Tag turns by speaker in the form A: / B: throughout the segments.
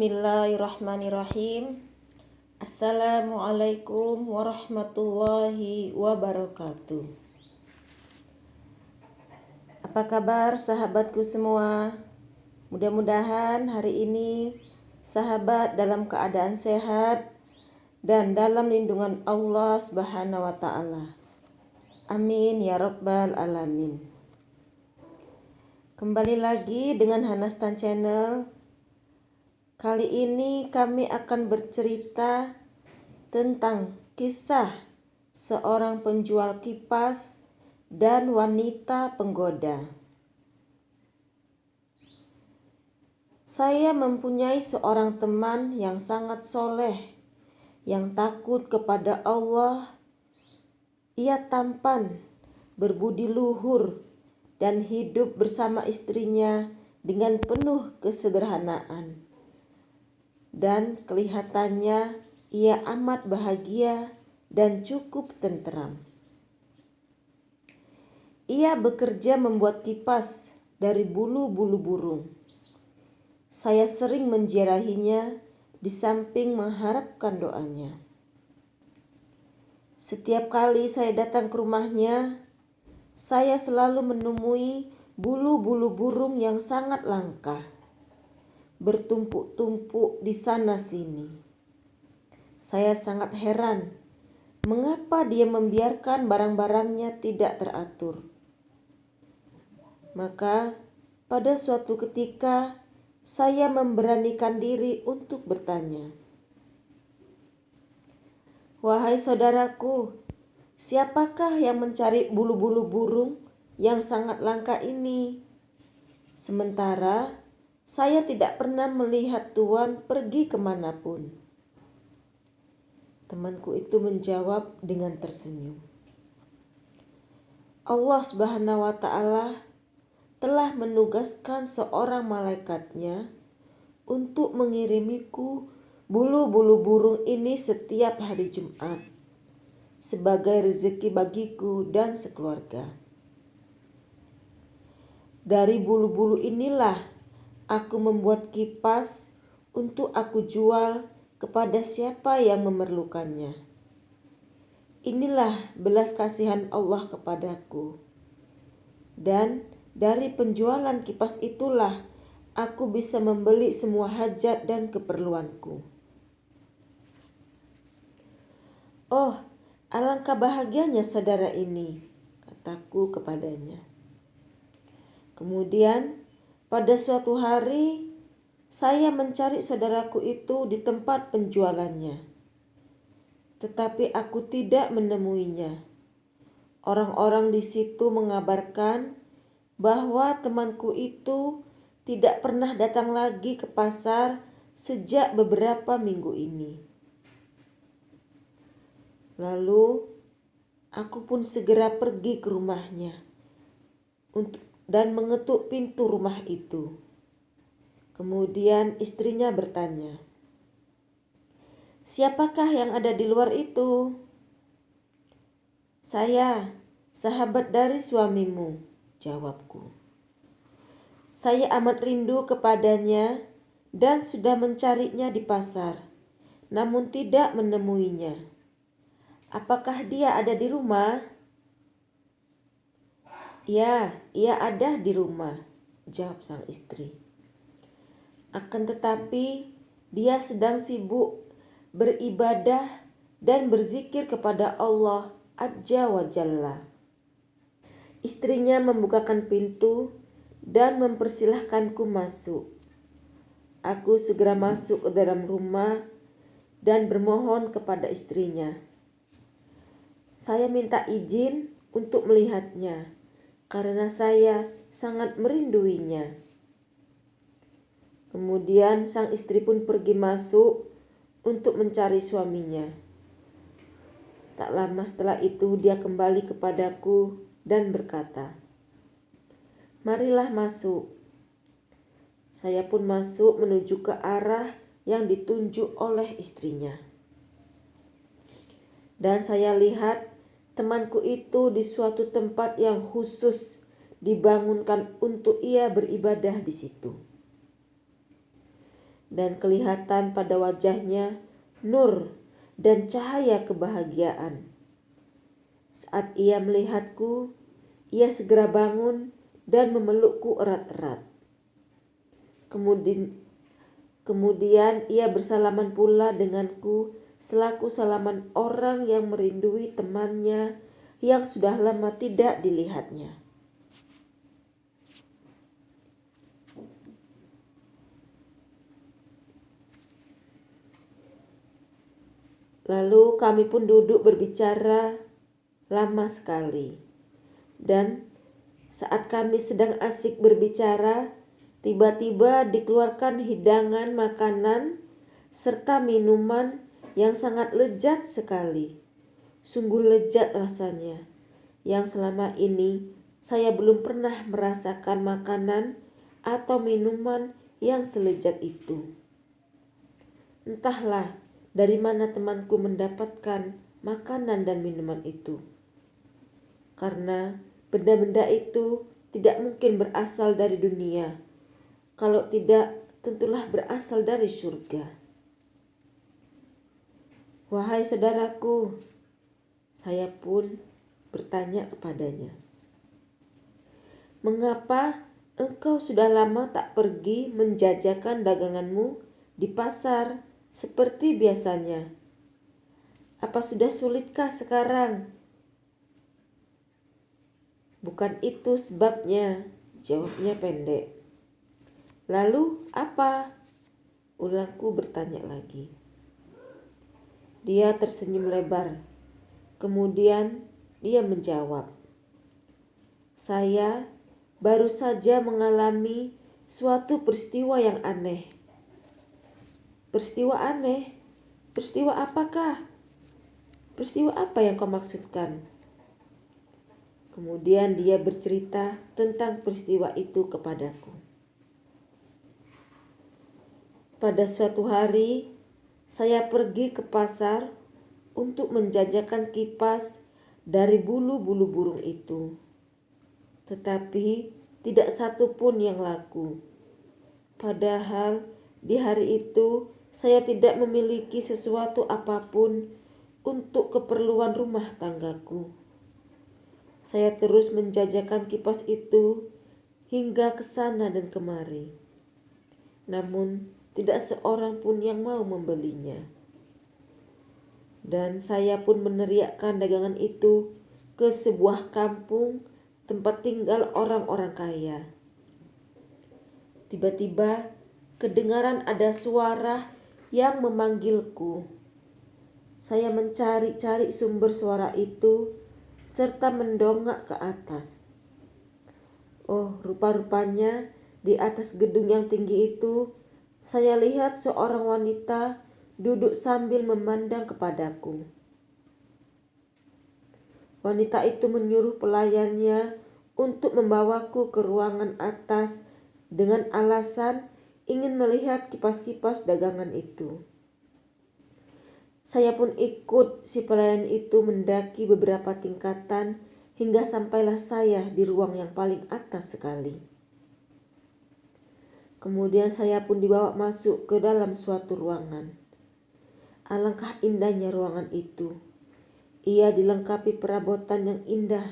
A: Bismillahirrahmanirrahim. Assalamualaikum warahmatullahi wabarakatuh. Apa kabar sahabatku semua? Mudah-mudahan hari ini sahabat dalam keadaan sehat dan dalam lindungan Allah Subhanahu wa taala. Amin ya rabbal alamin. Kembali lagi dengan Hanastan Channel. Kali ini kami akan bercerita tentang kisah seorang penjual kipas dan wanita penggoda. Saya mempunyai seorang teman yang sangat soleh, yang takut kepada Allah. Ia tampan, berbudi luhur, dan hidup bersama istrinya dengan penuh kesederhanaan. Dan kelihatannya ia amat bahagia dan cukup tenteram. Ia bekerja membuat kipas dari bulu-bulu burung. Saya sering menziarahinya di samping mengharapkan doanya. Setiap kali saya datang ke rumahnya, saya selalu menemui bulu-bulu burung yang sangat langka, bertumpuk-tumpuk di sana sini. Saya sangat heran mengapa dia membiarkan barang-barangnya tidak teratur. Maka pada suatu ketika saya memberanikan diri untuk bertanya, "Wahai saudaraku, siapakah yang mencari bulu-bulu burung yang sangat langka ini? Sementara saya tidak pernah melihat Tuan pergi kemanapun." Temanku itu menjawab dengan tersenyum, "Allah Subhanahu wa taala telah menugaskan seorang malaikatnya untuk mengirimiku bulu-bulu burung ini setiap hari Jumat sebagai rezeki bagiku dan sekeluarga. Dari bulu-bulu inilah aku membuat kipas untuk aku jual kepada siapa yang memerlukannya. Inilah belas kasihan Allah kepadaku. Dan dari penjualan kipas itulah aku bisa membeli semua hajat dan keperluanku." "Oh, alangkah bahagianya saudara ini," kataku kepadanya. Kemudian pada suatu hari saya mencari saudaraku itu di tempat penjualannya, tetapi aku tidak menemuinya. Orang-orang di situ mengabarkan bahwa temanku itu tidak pernah datang lagi ke pasar sejak beberapa minggu ini. Lalu aku pun segera pergi ke rumahnya dan mengetuk pintu rumah itu. Kemudian istrinya bertanya, "Siapakah yang ada di luar itu?" "Saya, sahabat dari suamimu," jawabku. "Saya amat rindu kepadanya dan sudah mencarinya di pasar, namun tidak menemuinya. Apakah dia ada di rumah?" "Ya, ia ada di rumah," jawab sang istri. "Akan tetapi dia sedang sibuk beribadah dan berzikir kepada Allah Azza wa Jalla." Istrinya membukakan pintu dan mempersilahkanku masuk. Aku segera masuk ke dalam rumah dan bermohon kepada istrinya. Saya minta izin untuk melihatnya karena saya sangat merinduinya. Kemudian sang istri pun pergi masuk untuk mencari suaminya. Tak lama setelah itu dia kembali kepadaku dan berkata, "Marilah masuk." Saya pun masuk menuju ke arah yang ditunjuk oleh istrinya. Dan saya lihat temanku itu di suatu tempat yang khusus dibangunkan untuk ia beribadah di situ. dan kelihatan pada wajahnya nur dan cahaya kebahagiaan. Saat ia melihatku, ia segera bangun dan memelukku erat-erat. Kemudian ia bersalaman pula denganku selaku salaman orang yang merindui temannya yang sudah lama tidak dilihatnya. Lalu kami pun duduk berbicara lama sekali. Dan saat kami sedang asik berbicara, tiba-tiba dikeluarkan hidangan makanan serta minuman yang sangat lezat sekali. Sungguh lezat rasanya, yang selama ini saya belum pernah merasakan makanan atau minuman yang selezat itu. Entahlah dari mana temanku mendapatkan makanan dan minuman itu. Karena benda-benda itu tidak mungkin berasal dari dunia. Kalau tidak, tentulah berasal dari surga. Wahai saudaraku, saya pun bertanya kepadanya, mengapa engkau sudah lama tak pergi menjajakan daganganmu di pasar seperti biasanya? Apa sudah sulitkah sekarang? Bukan itu sebabnya, jawabnya pendek. Lalu apa? Ulangku bertanya lagi. Dia tersenyum lebar. Kemudian dia menjawab, saya baru saja mengalami suatu peristiwa yang aneh. Peristiwa aneh? Peristiwa apakah? Peristiwa apa yang kau maksudkan? Kemudian dia bercerita tentang peristiwa itu kepadaku. Pada suatu hari, saya pergi ke pasar untuk menjajakan kipas dari bulu-bulu burung itu. Tetapi tidak satu pun yang laku. Padahal di hari itu saya tidak memiliki sesuatu apapun untuk keperluan rumah tanggaku. Saya terus menjajakan kipas itu hingga ke sana dan kemari. Namun tidak seorang pun yang mau membelinya. Dan saya pun meneriakkan dagangan itu ke sebuah kampung tempat tinggal orang-orang kaya. Tiba-tiba kedengaran ada suara yang memanggilku. Saya mencari-cari sumber suara itu serta mendongak ke atas. Oh, rupa-rupanya di atas gedung yang tinggi itu saya lihat seorang wanita duduk sambil memandang kepadaku. Wanita itu menyuruh pelayannya untuk membawaku ke ruangan atas dengan alasan ingin melihat kipas-kipas dagangan itu. Saya pun ikut si pelayan itu mendaki beberapa tingkatan hingga sampailah saya di ruang yang paling atas sekali. Kemudian saya pun dibawa masuk ke dalam suatu ruangan. Alangkah indahnya ruangan itu. Ia dilengkapi perabotan yang indah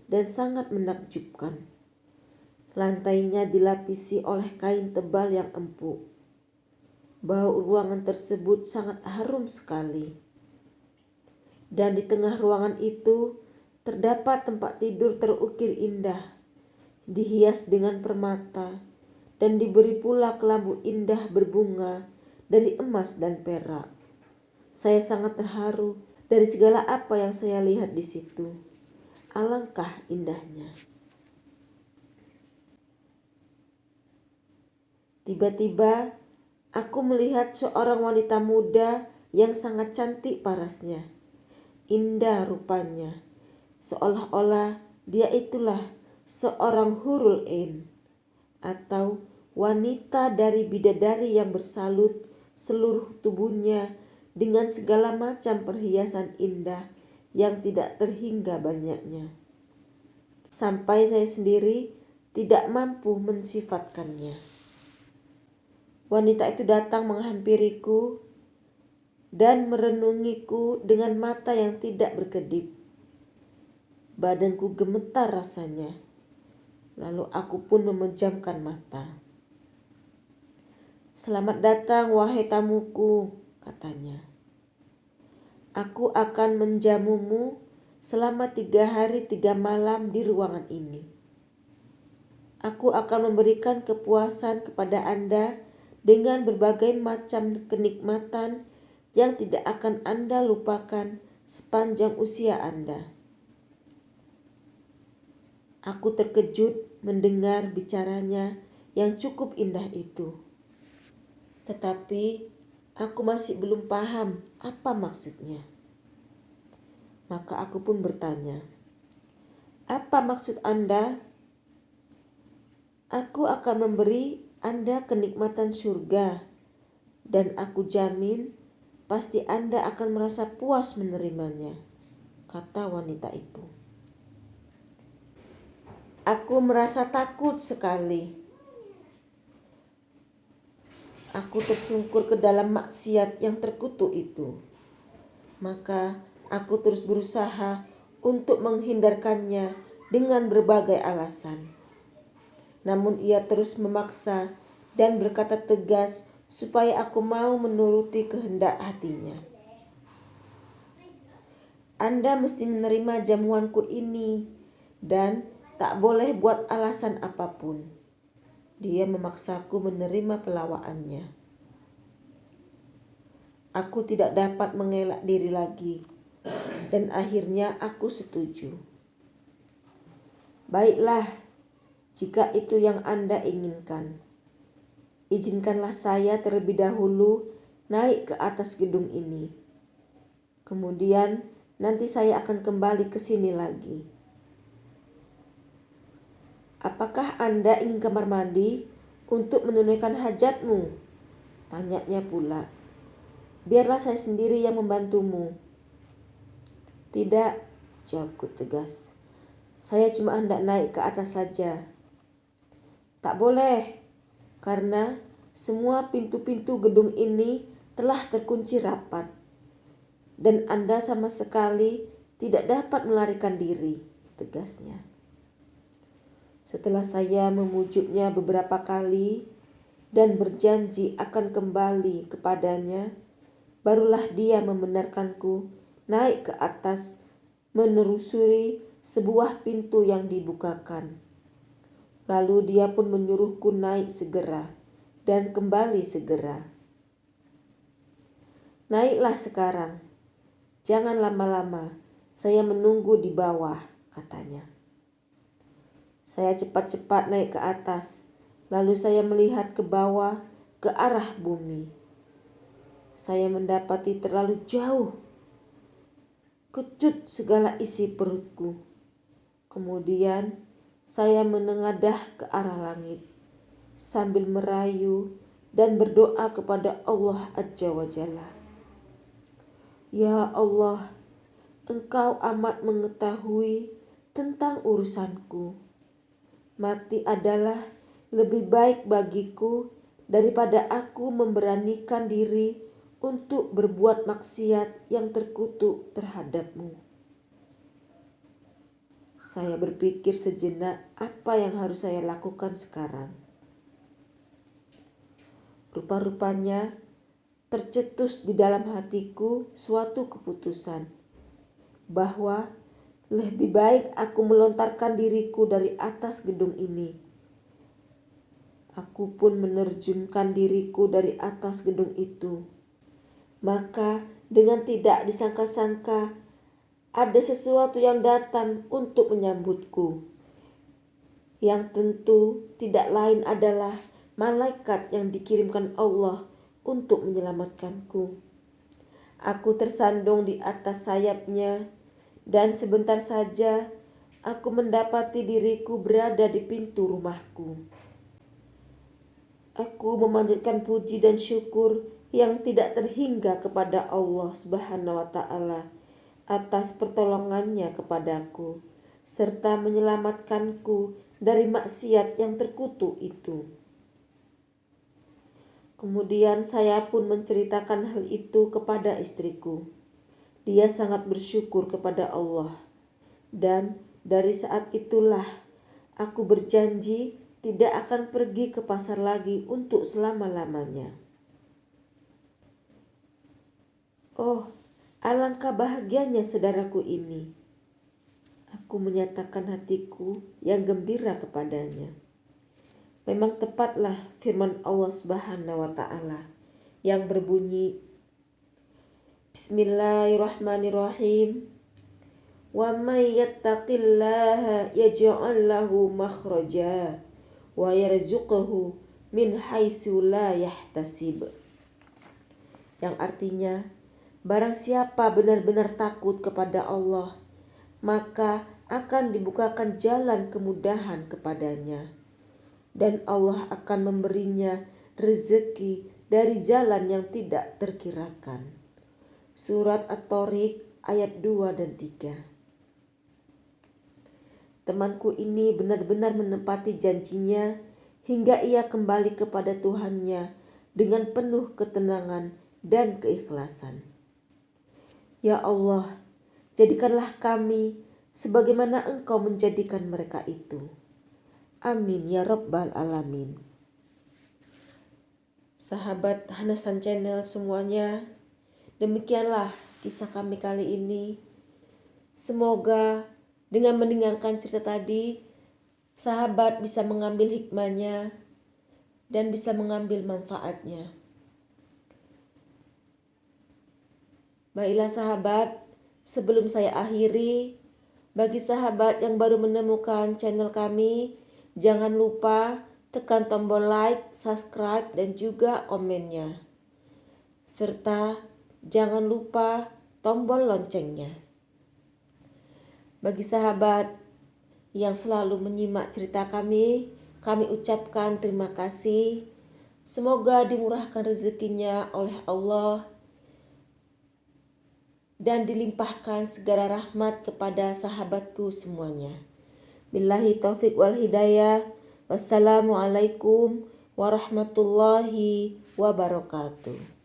A: dan sangat menakjubkan. Lantainya dilapisi oleh kain tebal yang empuk. Bau ruangan tersebut sangat harum sekali. Dan di tengah ruangan itu terdapat tempat tidur terukir indah, dihias dengan permata, dan diberi pula kelambu indah berbunga dari emas dan perak. Saya sangat terharu dari segala apa yang saya lihat di situ. Alangkah indahnya. Tiba-tiba aku melihat seorang wanita muda yang sangat cantik parasnya. Indah rupanya, seolah-olah dia itulah seorang hurul ain, atau wanita dari bidadari yang bersalut seluruh tubuhnya dengan segala macam perhiasan indah yang tidak terhingga banyaknya. Sampai saya sendiri tidak mampu mensifatkannya. wanita itu datang menghampiriku dan merenungiku dengan mata yang tidak berkedip. Badanku gemetar rasanya, lalu aku pun memejamkan mata. "Selamat datang, wahai tamuku," katanya. "Aku akan menjamumu selama 3 hari 3 malam di ruangan ini. Aku akan memberikan kepuasan kepada Anda dengan berbagai macam kenikmatan yang tidak akan Anda lupakan sepanjang usia Anda." Aku terkejut mendengar bicaranya yang cukup indah itu. Tetapi aku masih belum paham apa maksudnya. Maka aku pun bertanya, "Apa maksud Anda?" "Aku akan memberi Anda kenikmatan surga, dan aku jamin pasti Anda akan merasa puas menerimanya," kata wanita itu. Aku merasa takut sekali. Aku tersungkur ke dalam maksiat yang terkutuk itu. Maka aku terus berusaha untuk menghindarkannya dengan berbagai alasan. Namun ia terus memaksa dan berkata tegas supaya aku mau menuruti kehendak hatinya. "Anda mesti menerima jamuanku ini dan tak boleh buat alasan apapun." Dia memaksaku menerima pelawaannya. Aku tidak dapat mengelak diri lagi, dan akhirnya aku setuju. "Baiklah, jika itu yang Anda inginkan, izinkanlah saya terlebih dahulu naik ke atas gedung ini. Kemudian nanti saya akan kembali ke sini lagi." "Apakah Anda ingin kamar mandi untuk menunaikan hajatmu?" tanyanya pula. "Biarlah saya sendiri yang membantumu." "Tidak," jawabku tegas. "Saya cuma hendak naik ke atas saja." "Tak boleh, karena semua pintu-pintu gedung ini telah terkunci rapat, dan Anda sama sekali tidak dapat melarikan diri," tegasnya. Setelah saya memujuknya beberapa kali dan berjanji akan kembali kepadanya, barulah dia membenarkanku naik ke atas menelusuri sebuah pintu yang dibukakan. Lalu dia pun menyuruhku naik segera dan kembali segera. "Naiklah sekarang, jangan lama-lama, saya menunggu di bawah," katanya. Saya cepat-cepat naik ke atas, lalu saya melihat ke bawah ke arah bumi. Saya mendapati terlalu jauh. Kecut segala isi perutku. Kemudian saya menengadah ke arah langit sambil merayu dan berdoa kepada Allah Azza wa Jalla. "Ya Allah, Engkau amat mengetahui tentang urusanku. Mati adalah lebih baik bagiku daripada aku memberanikan diri untuk berbuat maksiat yang terkutuk terhadap-Mu." Saya berpikir sejenak apa yang harus saya lakukan sekarang. Rupa-rupanya tercetus di dalam hatiku suatu keputusan bahwa lebih baik aku melontarkan diriku dari atas gedung ini. Aku pun menerjunkan diriku dari atas gedung itu. Maka dengan tidak disangka-sangka ada sesuatu yang datang untuk menyambutku, yang tentu tidak lain adalah malaikat yang dikirimkan Allah untuk menyelamatkanku. Aku tersandung di atas sayapnya, dan sebentar saja aku mendapati diriku berada di pintu rumahku. Aku memanjatkan puji dan syukur yang tidak terhingga kepada Allah Subhanahu wa Ta'ala atas pertolongannya kepadaku, serta menyelamatkanku dari maksiat yang terkutuk itu. Kemudian saya pun menceritakan hal itu kepada istriku. Dia sangat bersyukur kepada Allah. Dan dari saat itulah aku berjanji tidak akan pergi ke pasar lagi untuk selama-lamanya. Oh, alangkah bahagianya saudaraku ini. Aku menyatakan hatiku yang gembira kepadanya. Memang tepatlah firman Allah Subhanahu wa taala yang berbunyi, Bismillahirrahmanirrahim. Wa may yattaqillaha yaj'al lahu makhraja wa yarzuqhu min haitsu la yahtasib. Yang artinya, barang siapa benar-benar takut kepada Allah, maka akan dibukakan jalan kemudahan kepadanya, dan Allah akan memberinya rezeki dari jalan yang tidak terkirakan. Surat At-Tariq ayat 2 dan 3. Temanku ini benar-benar menepati janjinya hingga ia kembali kepada Tuhannya dengan penuh ketenangan dan keikhlasan. Ya Allah, jadikanlah kami sebagaimana Engkau menjadikan mereka itu. Amin ya Rabbal Alamin. Sahabat Hanasan Channel semuanya, demikianlah kisah kami kali ini. Semoga dengan mendengarkan cerita tadi, sahabat bisa mengambil hikmahnya dan bisa mengambil manfaatnya. Baiklah sahabat, sebelum saya akhiri, bagi sahabat yang baru menemukan channel kami, jangan lupa tekan tombol like, subscribe, dan juga komennya. Serta jangan lupa tombol loncengnya. Bagi sahabat yang selalu menyimak cerita kami ucapkan terima kasih. Semoga dimurahkan rezekinya oleh Allah dan dilimpahkan segala rahmat kepada sahabatku semuanya. Billahi taufik wal hidayah. Wassalamualaikum warahmatullahi wabarakatuh.